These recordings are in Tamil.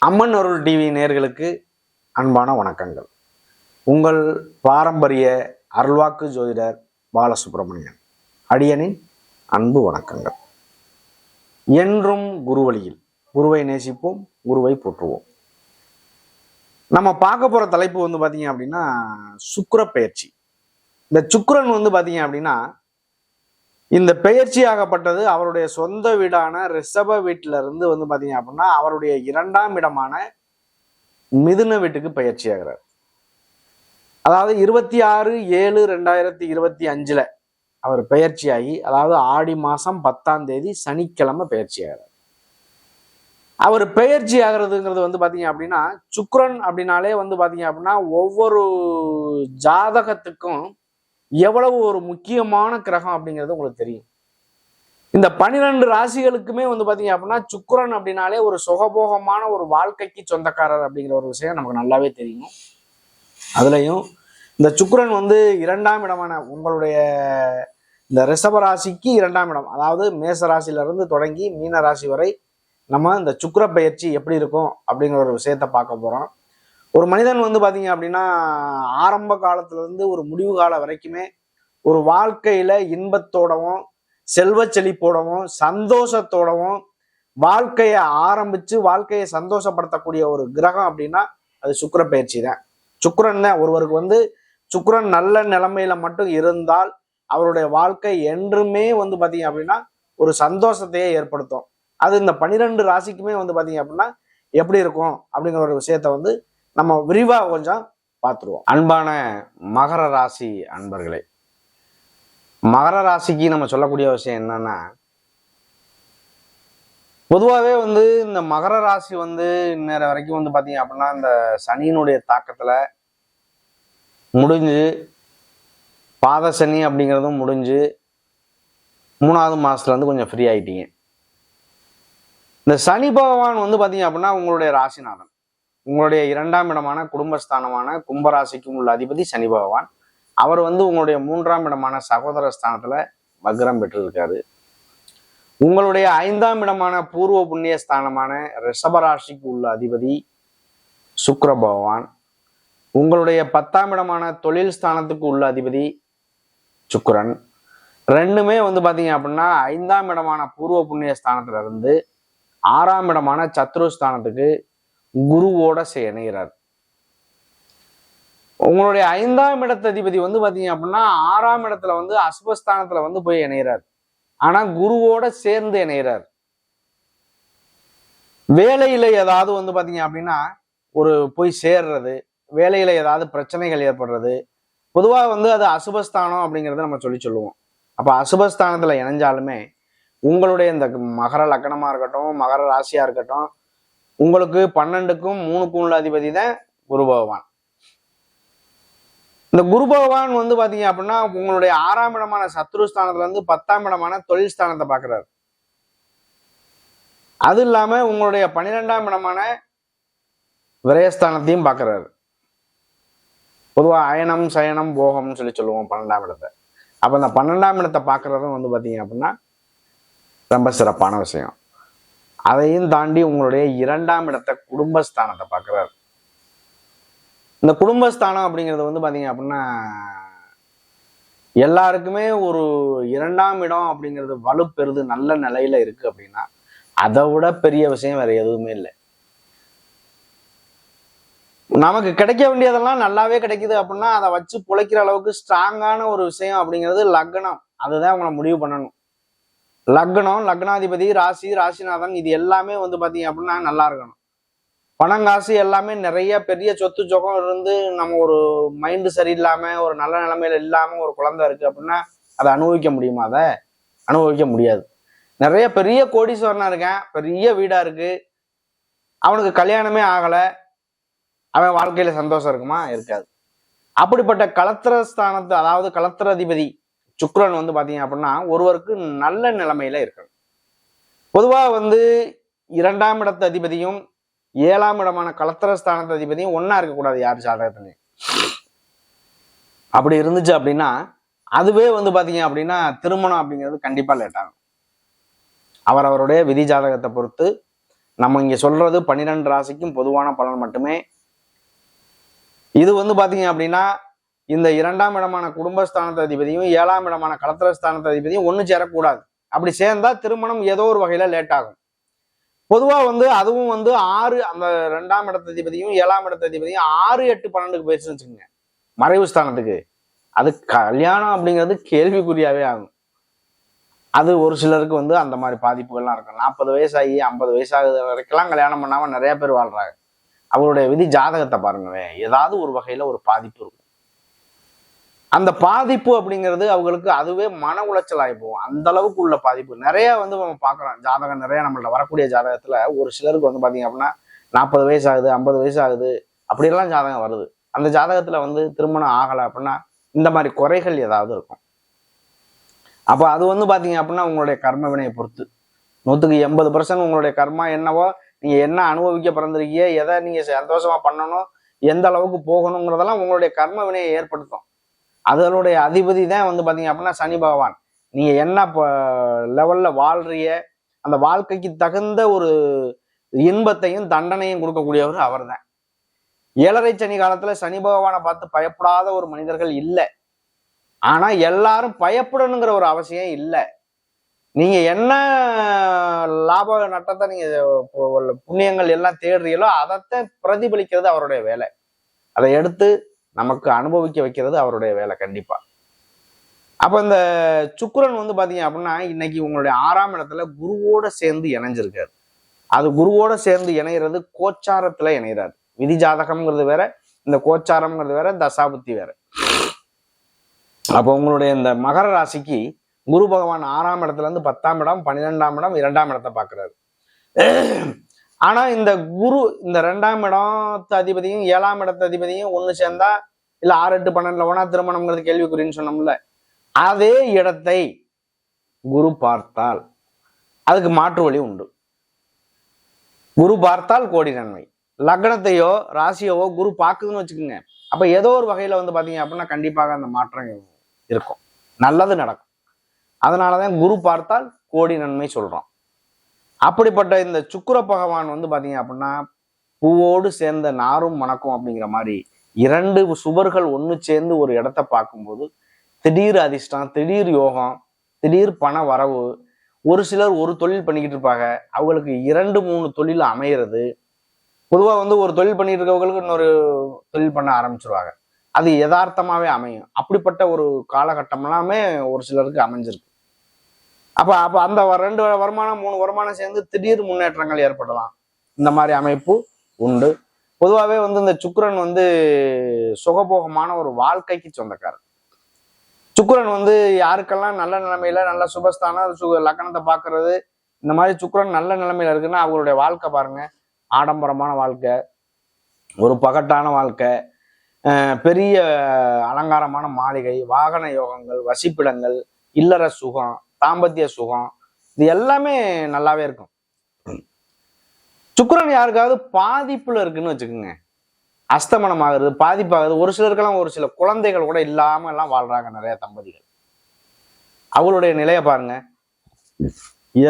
அம்மன் அருள் டிவி நேயர்களுக்கு அன்பான வணக்கங்கள். உங்கள் பாரம்பரிய அருள்வாக்கு ஜோதிடர் பாலசுப்ரமணியன் அடியனின் அன்பு வணக்கங்கள். என்றும் குருவழியில் குருவை நேசிப்போம், குருவை போற்றுவோம். நம்ம பார்க்க போற தலைப்பு பார்த்தீங்க அப்படின்னா சுக்கிர பெயர்ச்சி. இந்த சுக்கிரன் பார்த்தீங்க அப்படின்னா இந்த பெயர்ச்சி ஆகப்பட்டது அவருடைய சொந்த வீடான ரிஷப வீட்டில இருந்து பார்த்தீங்க அப்படின்னா அவருடைய 2ஆம் இடமான மிதுன வீட்டுக்கு பயிற்சி ஆகிறார். அதாவது 26/7/2025 அவர் பெயர்ச்சியாகி, அதாவது ஆடி மாசம் 10ஆம் தேதி சனிக்கிழமை பெயர்ச்சி ஆகிறார். அவர் பெயர்ச்சி ஆகிறதுங்கிறது பார்த்தீங்க அப்படின்னா சுக்கிரன் அப்படின்னாலே பார்த்தீங்க அப்படின்னா ஒவ்வொரு ஜாதகத்துக்கும் எவ்வளவு ஒரு முக்கியமான கிரகம் அப்படிங்கிறது உங்களுக்கு தெரியும். இந்த 12 ராசிகளுக்குமே பார்த்தீங்க அப்படின்னா சுக்கிரன் அப்படின்னாலே ஒரு சுகபோகமான ஒரு வாழ்க்கைக்கு சொந்தக்காரர் அப்படிங்கிற ஒரு விஷயம் நமக்கு நல்லாவே தெரியும். அதுலயும் இந்த சுக்கிரன் 2ஆம் இடமான உங்களுடைய இந்த ரிஷப ராசிக்கு 2ஆம் இடம், அதாவது மேச ராசியில இருந்து தொடங்கி மீன ராசி வரை நம்ம இந்த சுக்கிர பயிற்சி எப்படி இருக்கும் அப்படிங்கிற ஒரு விஷயத்த பார்க்க போறோம். ஒரு மனிதன் பார்த்தீங்க அப்படின்னா ஆரம்ப காலத்துல இருந்து ஒரு முடிவு காலம் வரைக்குமே ஒரு வாழ்க்கையில இன்பத்தோடவும் செல்வ செழிப்போடவும் சந்தோஷத்தோடவும் வாழ்க்கையை ஆரம்பிச்சு வாழ்க்கையை சந்தோஷப்படுத்தக்கூடிய ஒரு கிரகம் அப்படின்னா அது சுக்கிர பயிற்சி தான். சுக்கிரன் தான் ஒருவருக்கு சுக்கிரன் நல்ல நிலைமையில மட்டும் இருந்தால் அவருடைய வாழ்க்கை என்றுமே பார்த்தீங்க அப்படின்னா ஒரு சந்தோஷத்தையே ஏற்படுத்தும். அது இந்த 12 ராசிக்குமே பார்த்தீங்க அப்படின்னா எப்படி இருக்கும் அப்படிங்கிற ஒரு விஷயத்த நம்ம விரிவா கொஞ்சம் பார்த்துருவோம். அன்பான மகர ராசி அன்பர்களே, மகர ராசிக்கு நம்ம சொல்லக்கூடிய விஷயம் என்னன்னா, பொதுவாகவே இந்த மகர ராசி நேர வரைக்கும் பார்த்தீங்க அப்படின்னா இந்த சனியினுடைய தாக்கத்துல முடிஞ்சு, பாத சனி அப்படிங்கிறதும் முடிஞ்சு 3ஆவது மாசத்துல கொஞ்சம் ஃப்ரீ ஆயிட்டீங்க. இந்த சனி பகவான் பார்த்தீங்க அப்படின்னா உங்களுடைய ராசிநாதன், உங்களுடைய 2ஆம் இடமான குடும்பஸ்தானமான கும்பராசிக்கும் உள்ள அதிபதி சனி பகவான். அவர் உங்களுடைய 3ஆம் இடமான சகோதர ஸ்தானத்துல வக்ரம் பெற்றிருக்காரு. உங்களுடைய 5ஆம் இடமான பூர்வ புண்ணிய ஸ்தானமான ரிஷபராசிக்கு உள்ள அதிபதி சுக்கிர பகவான். உங்களுடைய 10ஆம் இடமான தொழில் ஸ்தானத்துக்கு உள்ள அதிபதி சுக்கிரன். ரெண்டுமே பாத்தீங்க அப்படின்னா 5ஆம் இடமான பூர்வ புண்ணிய ஸ்தானத்துல இருந்து 6ஆம் இடமான சத்ரு ஸ்தானத்துக்கு குருவோட இணைகிறார். உங்களுடைய 5ஆம் இடத்த அதிபதி பாத்தீங்க அப்படின்னா 6ஆம் இடத்துல அசுபஸ்தானத்துல போய் இணைகிறார். ஆனா குருவோட சேர்ந்து இணைகிறார். வேலையில ஏதாவது பாத்தீங்க அப்படின்னா ஒரு போய் சேர்றது, வேலையில ஏதாவது பிரச்சனைகள் ஏற்படுறது, பொதுவா அது அசுபஸ்தானம் அப்படிங்கிறத நம்ம சொல்லுவோம். அப்ப அசுபஸ்தானத்துல இணைஞ்சாலுமே உங்களுடைய இந்த மகர லக்னமா இருக்கட்டும், மகர ராசியா இருக்கட்டும், உங்களுக்கு 12க்கும் 3க்கும் உள்ள அதிபதி தான் குரு பகவான். இந்த குரு பகவான் பாத்தீங்க அப்படின்னா உங்களுடைய 6ஆம் இடமான சத்ருஸ்தானத்துல இருந்து 10ஆம் இடமான தொழில் ஸ்தானத்தை பாக்குறாரு. அது இல்லாம உங்களுடைய 12ஆம் இடமான விரயஸ்தானத்தையும் பாக்குறாரு. பொதுவா அயனம் சயனம் போகம்னு சொல்லுவோம் 12ஆம் இடத்தை. அப்ப இந்த 12ஆம் இடத்தை பாக்குறதும் பாத்தீங்க அப்படின்னா ரொம்ப சிறப்பான விஷயம். அதையும் தாண்டி உங்களுடைய 2ஆம் இடத்தை குடும்பஸ்தானத்தை பார்க்கிறார். இந்த குடும்பஸ்தானம் அப்படிங்கிறது பாத்தீங்க அப்படின்னா எல்லாருக்குமே ஒரு 2ஆம் இடம் அப்படிங்கிறது வலுப்பெறுது நல்ல நிலையில இருக்கு அப்படின்னா அதை விட பெரிய விஷயம் வேற எதுவுமே இல்லை. நமக்கு கிடைக்க வேண்டியதெல்லாம் நல்லாவே கிடைக்குது அப்படின்னா அதை வச்சு பிழைக்கிற அளவுக்கு ஸ்ட்ராங்கான ஒரு விஷயம் அப்படிங்கிறது லக்னம். அதுதான் உங்களை முடிவு பண்ணணும். லக்னம், லக்னாதிபதி, ராசி, ராசிநாதன் இது எல்லாமே பாத்தீங்க அப்படின்னா நல்லா இருக்கணும். பணம் காசு எல்லாமே நிறைய பெரிய சொத்து சொகம் இருந்து நம்ம ஒரு மைண்டு சரியில்லாம ஒரு நல்ல நிலைமையில இல்லாம ஒரு குழந்தை இருக்கு அப்படின்னா அதை அனுபவிக்க முடியுமா? அதை அனுபவிக்க முடியாது. நிறைய பெரிய கோடீஸ்வரனா இருக்கேன், பெரிய வீடா இருக்கு, அவனுக்கு கல்யாணமே ஆகல, அவன் வாழ்க்கையில சந்தோஷம் இருக்குமா? இருக்காது. அப்படிப்பட்ட களத்திர ஸ்தானத்து, அதாவது களத்திர அதிபதி சுக்கிரன் பாத்தீங்க அப்படின்னா ஒருவருக்கு நல்ல நிலைமையில இருக்கணும். பொதுவா 2ஆம் இடத்து அதிபதியும் 7ஆம் இடமான களத்திரஸ்தானத்து அதிபதியும் ஒன்னா இருக்கக்கூடாது யார் ஜாதகத்திலையும். அப்படி இருந்துச்சு அப்படின்னா அதுவே பாத்தீங்க அப்படின்னா திருமணம் அப்படிங்கிறது கண்டிப்பா லேட் ஆகும். அவருடைய விதி ஜாதகத்தை பொறுத்து நம்ம இங்க சொல்றது 12 ராசிக்கும் பொதுவான பலன் மட்டுமே. இது வந்து பாத்தீங்க அப்படின்னா இந்த 2ஆம் இடமான குடும்பஸ்தானத்து அதிபதியும் 7ஆம் இடமான களத்திரஸ்தானத்து அதிபதியும் ஒண்ணு சேரக்கூடாது. அப்படி சேர்ந்தா திருமணம் ஏதோ ஒரு வகையில லேட் ஆகும். பொதுவா வந்து அதுவும் வந்து 6 அந்த 2ஆம் இடத்ததிபதியும் 7ஆம் இடத்ததிபதியும் 6, 8, 12க்கு போயிடுச்சுன்னு வச்சுக்கோங்க, மறைவு ஸ்தானத்துக்கு. அது கல்யாணம் அப்படிங்கிறது கேள்விக்குறியாவே ஆகும். அது ஒரு சிலருக்கு வந்து அந்த மாதிரி பாதிப்புகள்லாம் இருக்கும். 40 வயசாகி 50 வயசாகுது வரைக்கெல்லாம் கல்யாணம் பண்ணாம நிறைய பேர் வாழ்றாங்க. அவருடைய விதி ஜாதகத்தை பாருங்களேன், ஏதாவது ஒரு வகையில ஒரு பாதிப்பு இருக்கும். அந்த பாதிப்பு அப்படிங்கிறது அவங்களுக்கு அதுவே மன உளைச்சல் ஆகி போகும். அந்த அளவுக்கு உள்ள பாதிப்பு நிறைய வந்து நம்ம பார்க்குறோம். ஜாதகம் நிறைய நம்மள்ட்ட வரக்கூடிய ஜாதகத்துல ஒரு சிலருக்கு வந்து பாத்தீங்க அப்படின்னா 40 வயசு ஆகுது, 50 வயசு ஆகுது, அப்படியெல்லாம் ஜாதகம் வருது. அந்த ஜாதகத்துல வந்து திருமணம் ஆகலை அப்படின்னா இந்த மாதிரி குறைகள் ஏதாவது இருக்கும். அப்போ அது வந்து பாத்தீங்க அப்படின்னா உங்களுடைய கர்ம வினையை பொறுத்து 100க்கு 80% உங்களுடைய கர்மா என்னவோ, நீங்க என்ன அனுபவிக்க பிறந்திருக்கீங்க, எதை நீங்க சந்தோஷமா பண்ணணும், எந்த அளவுக்கு போகணுங்கிறதெல்லாம் உங்களுடைய கர்ம வினையை ஏற்படுத்தும். அதனுடைய அதிபதி தான் வந்து பாத்தீங்க அப்படின்னா சனி பகவான். நீங்க என்ன லெவல்ல வாழ்றிய, அந்த வாழ்க்கைக்கு தகுந்த ஒரு இன்பத்தையும் தண்டனையும் கொடுக்கக்கூடியவர் அவர் தான். 7.5 சனி காலத்துல சனி பகவானை பார்த்து பயப்படாத ஒரு மனிதர்கள் இல்லை. ஆனா எல்லாரும் பயப்படணுங்கிற ஒரு அவசியம் இல்லை. நீங்க என்ன லாப நட்டத்தை நீங்க புண்ணியங்கள் எல்லாம் தேடுறீங்களோ அதைத்தான் பிரதிபலிக்கிறது அவருடைய வேலை. அதை எடுத்து நமக்கு அனுபவிக்க வைக்கிறது அவருடைய வேலை கண்டிப்பா. அப்ப இந்த சுக்கிரன் வந்து பாத்தீங்க அப்படின்னா இன்னைக்கு உங்களுடைய 6ஆம் இடத்துல குருவோட சேர்ந்து இணைஞ்சிருக்காரு. அது குருவோட சேர்ந்து இணைகிறது கோச்சாரத்துல இணைகிறாரு. விதி ஜாதகம்ங்கிறது வேற, இந்த கோச்சாரம்ங்கிறது வேற, தசாபுத்தி வேற. அப்போ உங்களுடைய இந்த மகர ராசிக்கு குரு பகவான் 6ஆம் இடத்துல இருந்து 10ஆம் இடம், 12ஆம் இடம், 2ஆம் இடத்தை பாக்குறாரு. ஆனா இந்த குரு இந்த 2ஆம் இடத்து அதிபதியும் 7ஆம் இடத்து அதிபதியும் ஒண்ணு சேர்ந்தா இல்ல 6, 8, 12 போனா திருமணம்ங்கிறது கேள்விக்குறின்னு சொன்னோம்ல, அதே இடத்தை குரு பார்த்தால் அதுக்கு மாற்று வழி உண்டு. குரு பார்த்தால் கோடி நன்மை. லக்னத்தையோ ராசியவோ குரு பார்க்குதுன்னு வச்சுக்கோங்க, அப்ப ஏதோ ஒரு வகையில வந்து பாத்தீங்க அப்படின்னா கண்டிப்பாக அந்த மாற்றம் இருக்கும், நல்லது நடக்கும். அதனாலதான் குரு பார்த்தால் கோடி நன்மை சொல்றோம். அப்படிப்பட்ட இந்த சுக்கிர பகவான் வந்து பாத்தீங்க அப்படின்னா பூவோடு சேர்ந்த நாரும் மணக்கும் அப்படிங்கிற மாதிரி 2 சுபர்கள் ஒண்ணு சேர்ந்து ஒரு இடத்த பார்க்கும்போது திடீர் அதிர்ஷ்டம், திடீர் யோகம், திடீர் பண வரவு. ஒரு சிலர் ஒரு தொழில் பண்ணிக்கிட்டு இருப்பாங்க, அவங்களுக்கு 2, 3 தொழில் அமைகிறது. பொதுவா வந்து ஒரு தொழில் பண்ணிட்டு இருக்கவங்களுக்கு இன்னொரு தொழில் பண்ண ஆரம்பிச்சிருவாங்க. அது யதார்த்தமாவே அமையும். அப்படிப்பட்ட ஒரு காலகட்டம் எல்லாமே ஒரு சிலருக்கு அமைஞ்சிருக்கு. அப்ப அந்த 2 வருமானம் 3 வருமானம் சேர்ந்து திடீர் முன்னேற்றங்கள் ஏற்படலாம். இந்த மாதிரி அமைப்பு உண்டு. பொதுவாகவே வந்து இந்த சுக்கிரன் வந்து சுகபோகமான ஒரு வாழ்க்கைக்கு சொந்தக்காரர். சுக்கிரன் வந்து யாருக்கெல்லாம் நல்ல நிலைமையில நல்ல சுபஸ்தானம் லக்னத்தை பாக்குறது, இந்த மாதிரி சுக்கிரன் நல்ல நிலைமையில இருக்குன்னா அவங்களுடைய வாழ்க்கை பாருங்க, ஆடம்பரமான வாழ்க்கை, ஒரு பகட்டான வாழ்க்கை, பெரிய அலங்காரமான மாளிகை, வாகன யோகங்கள், வசிப்பிடங்கள், இல்லற சுகம், தாம்பத்திய சுகம், இது எல்லாமே நல்லாவே இருக்கும். சுக்கிரன் யாருக்காவது பாதிப்புல இருக்குன்னு வச்சுக்கோங்க, அஸ்தமனம் ஆகுறது, பாதிப்பாகுது. ஒரு சிலருக்கெல்லாம் ஒரு சில குழந்தைகள் கூட இல்லாம எல்லாம் வாழ்றாங்க நிறைய தம்பதிகள். அவங்களுடைய நிலையை பாருங்க.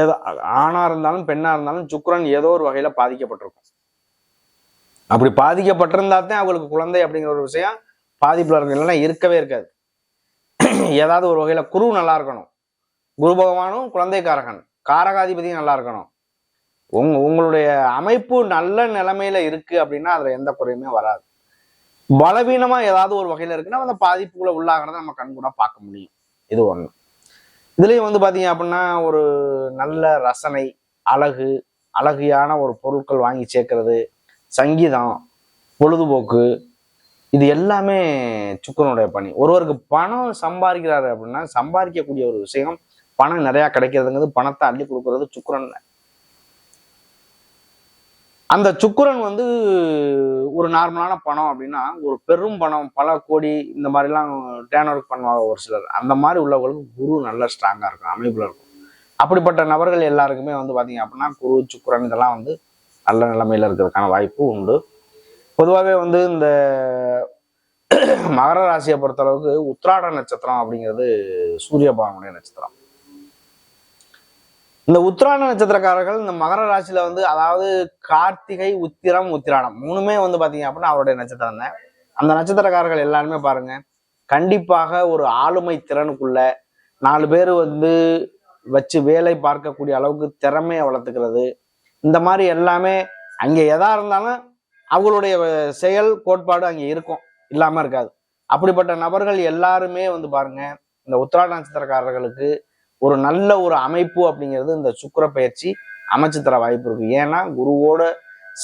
ஏதோ ஆணா இருந்தாலும் பெண்ணா இருந்தாலும் சுக்கிரன் ஏதோ ஒரு வகையில பாதிக்கப்பட்டிருக்கும். அப்படி பாதிக்கப்பட்டிருந்தாத்தான் அவங்களுக்கு குழந்தை அப்படிங்கிற ஒரு விஷயம் பாதிப்புல இருக்கு, இல்லைன்னா இருக்கவே இருக்காது. ஏதாவது ஒரு வகையில குரு நல்லா இருக்கணும், குரு பகவானும் குழந்தைக்காரகன், காரகாதிபதியும் நல்லா இருக்கணும். உங்களுடைய அமைப்பு நல்ல நிலைமையில இருக்கு அப்படின்னா அதுல எந்த குறையுமே வராது. பலவீனமா ஏதாவது ஒரு வகையில இருக்குன்னா அந்த பாதிப்புகளை உள்ளாகிறத நம்ம கண் கூட பார்க்க முடியும். இது ஒண்ணு. இதுலயும் வந்து பாத்தீங்க அப்படின்னா ஒரு நல்ல ரசனை, அழகியான ஒரு பொருட்கள் வாங்கி சேர்க்கறது, சங்கீதம், பொழுதுபோக்கு, இது எல்லாமே சுக்கிரனுடைய பணி. ஒருவருக்கு பணம் சம்பாதிக்கிறாரு அப்படின்னா சம்பாதிக்கக்கூடிய ஒரு விஷயம், பணம் நிறைய கிடைக்கிறதுங்கிறது, பணத்தை அள்ளி கொடுக்கறது சுக்கிரன். அந்த சுக்கிரன் வந்து ஒரு நார்மலான பணம் அப்படின்னா ஒரு பெரும் பணம், பல கோடி இந்த மாதிரிலாம் டேர்ன் ஓவர் பண்ணுவாங்க ஒரு சிலர். அந்த மாதிரி உள்ளவங்களுக்கு குரு நல்ல ஸ்ட்ராங்கா இருக்கும், அமைப்புல இருக்கும். அப்படிப்பட்ட நபர்கள் எல்லாருக்குமே வந்து பாத்தீங்க அப்படின்னா குரு, சுக்கிரன் இதெல்லாம் வந்து நல்ல நிலைமையில இருக்கிறதுக்கான வாய்ப்பு உண்டு. பொதுவாகவே வந்து இந்த மகர ராசியை பொறுத்தளவுக்கு உத்திராட நட்சத்திரம் அப்படிங்கிறது சூரிய பகவானுடைய நட்சத்திரம். இந்த உத்திராட நட்சத்திரக்காரர்கள் இந்த மகர ராசியில வந்து, அதாவது கார்த்திகை, உத்திரம், உத்திராடம் மூணுமே வந்து பாத்தீங்க அப்படின்னா அவருடைய நட்சத்திரம் தான். அந்த நட்சத்திரக்காரர்கள் எல்லாருமே பாருங்க, கண்டிப்பாக ஒரு ஆளுமை திறனுக்குள்ள 4 பேர் வந்து வச்சு வேலை பார்க்கக்கூடிய அளவுக்கு திறமையை வளர்த்துக்கிறது, இந்த மாதிரி எல்லாமே அங்கே எதா இருந்தாலும் அவங்களுடைய செயல் கோட்பாடு அங்கே இருக்கும், இல்லாம இருக்காது. அப்படிப்பட்ட நபர்கள் எல்லாருமே வந்து பாருங்க, இந்த உத்திராட நட்சத்திரக்காரர்களுக்கு ஒரு நல்ல ஒரு அமைப்பு அப்படிங்கிறது இந்த சுக்கிர பயிற்சி அமைச்சு தர வாய்ப்பு இருக்கு. ஏன்னா குருவோட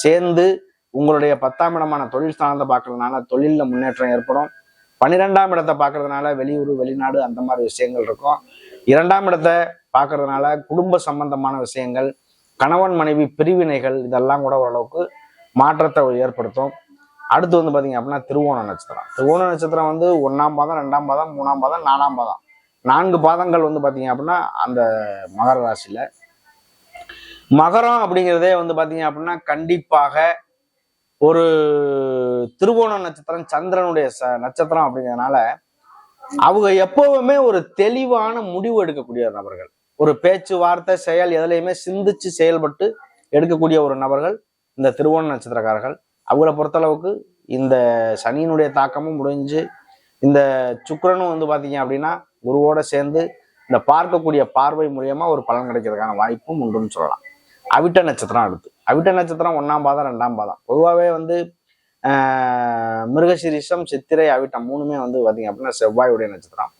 சேர்ந்து உங்களுடைய 10ஆம் இடமான தொழில் ஸ்தானத்தை பார்க்கறதுனால தொழில்ல முன்னேற்றம் ஏற்படும். 12ஆம் இடத்தை பார்க்கறதுனால வெளியூர், வெளிநாடு அந்த மாதிரி விஷயங்கள் இருக்கும். 2ஆம் இடத்தை பார்க்கறதுனால குடும்ப சம்பந்தமான விஷயங்கள், கணவன் மனைவி பிரிவினைகள், இதெல்லாம் கூட ஓரளவுக்கு மாற்றத்தை ஏற்படுத்தும். அடுத்து வந்து பாத்தீங்க அப்படின்னா திருவோண நட்சத்திரம். திருவோண நட்சத்திரம் வந்து 1ஆம் பாதம், 2ஆம் பாதம், 3ஆம் பாதம், 4ஆம் பாதம், 4 பாதங்கள் வந்து பாத்தீங்க அப்படின்னா அந்த மகர ராசியில. மகரம் அப்படிங்கிறதே வந்து பாத்தீங்க அப்படின்னா கண்டிப்பாக ஒரு திருவோண நட்சத்திரம் சந்திரனுடைய நட்சத்திரம் அப்படிங்கிறதுனால அவங்க எப்பவுமே ஒரு தெளிவான முடிவு எடுக்கக்கூடிய நபர்கள். ஒரு பேச்சுவார்த்தை, செயல் எதுலையுமே சிந்திச்சு செயல்பட்டு எடுக்கக்கூடிய ஒரு நபர்கள் இந்த திருவோண நட்சத்திரக்காரர்கள். அவங்கள பொறுத்தளவுக்கு இந்த சனியினுடைய தாக்கமும் முடிஞ்சு, இந்த சுக்கிரனும் வந்து பாத்தீங்க அப்படின்னா குருவோட சேர்ந்து இந்த பார்க்கக்கூடிய பார்வை மூலியமா ஒரு பலன் கிடைக்கிறதுக்கான வாய்ப்பும் உண்டுன்னு சொல்லலாம். அவிட்ட நட்சத்திரம் அடுத்து. அவிட்ட நட்சத்திரம் 1ஆம் பாதம், 2ஆம் பாதம். பொதுவாகவே வந்து மிருகசீரிஷம், சித்திரை, அவிட்டம் மூணுமே வந்து பாத்தீங்க அப்படின்னா செவ்வாயுடைய நட்சத்திரம்.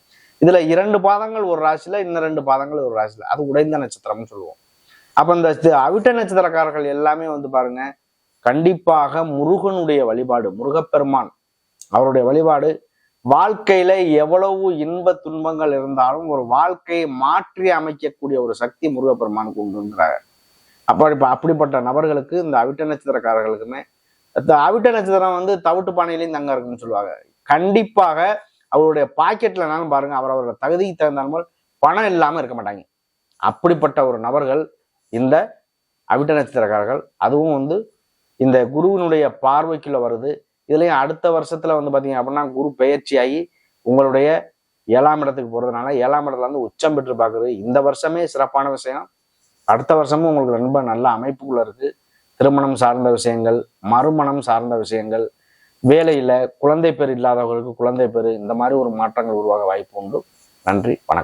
இதுல 2 பாதங்கள் ஒரு ராசியில, இன்னும் 2 பாதங்கள் ஒரு ராசியில, அது உடைந்த நட்சத்திரம்னு சொல்லுவோம். அப்ப இந்த அவிட்ட நட்சத்திரக்காரர்கள் எல்லாமே வந்து பாருங்க, கண்டிப்பாக முருகனுடைய வழிபாடு, முருகப்பெருமான் அவருடைய வழிபாடு வாழ்க்கையில எவ்வளவு இன்ப துன்பங்கள் இருந்தாலும் ஒரு வாழ்க்கையை மாற்றி அமைக்கக்கூடிய ஒரு சக்தி முருகப்பெருமானுக்கு உண்டுன்றாங்க. அப்படிப்பட்ட நபர்களுக்கு இந்த அவிட்ட நட்சத்திரக்காரர்களுக்குமே, அவிட்ட நட்சத்திரம் வந்து தவிட்டு பானையிலையும் தங்க இருக்குன்னு சொல்லுவாங்க. கண்டிப்பாக அவருடைய பாக்கெட்லனாலும் பாருங்க, அவரோட தகுதிக்கு தகுந்தால் பணம் இல்லாம இருக்க மாட்டாங்க. அப்படிப்பட்ட ஒரு நபர்கள் இந்த அவிட்ட நட்சத்திரக்காரர்கள். அதுவும் வந்து இந்த குருவினுடைய பார்வைக்குள்ள வருது. இதுலயும் அடுத்த வருஷத்துல வந்து பாத்தீங்க அப்படின்னா குரு பெயர்ச்சியாகி உங்களுடைய 7ஆம் இடத்துக்கு போறதுனால 7ஆம் இடத்துல வந்து உச்சம் பெற்று பார்க்குது. இந்த வருஷமே சிறப்பான விஷயம். அடுத்த வருஷமும் உங்களுக்கு ரொம்ப நல்ல அமைப்புக்குள்ள இருக்கு. திருமணம் சார்ந்த விஷயங்கள், மறுமணம் சார்ந்த விஷயங்கள், வேலையில குழந்தை பேர் இல்லாதவர்களுக்கு குழந்தை பேர், இந்த மாதிரி ஒரு மாற்றங்கள் உருவாக வாய்ப்பு உண்டு. நன்றி, வணக்கம்.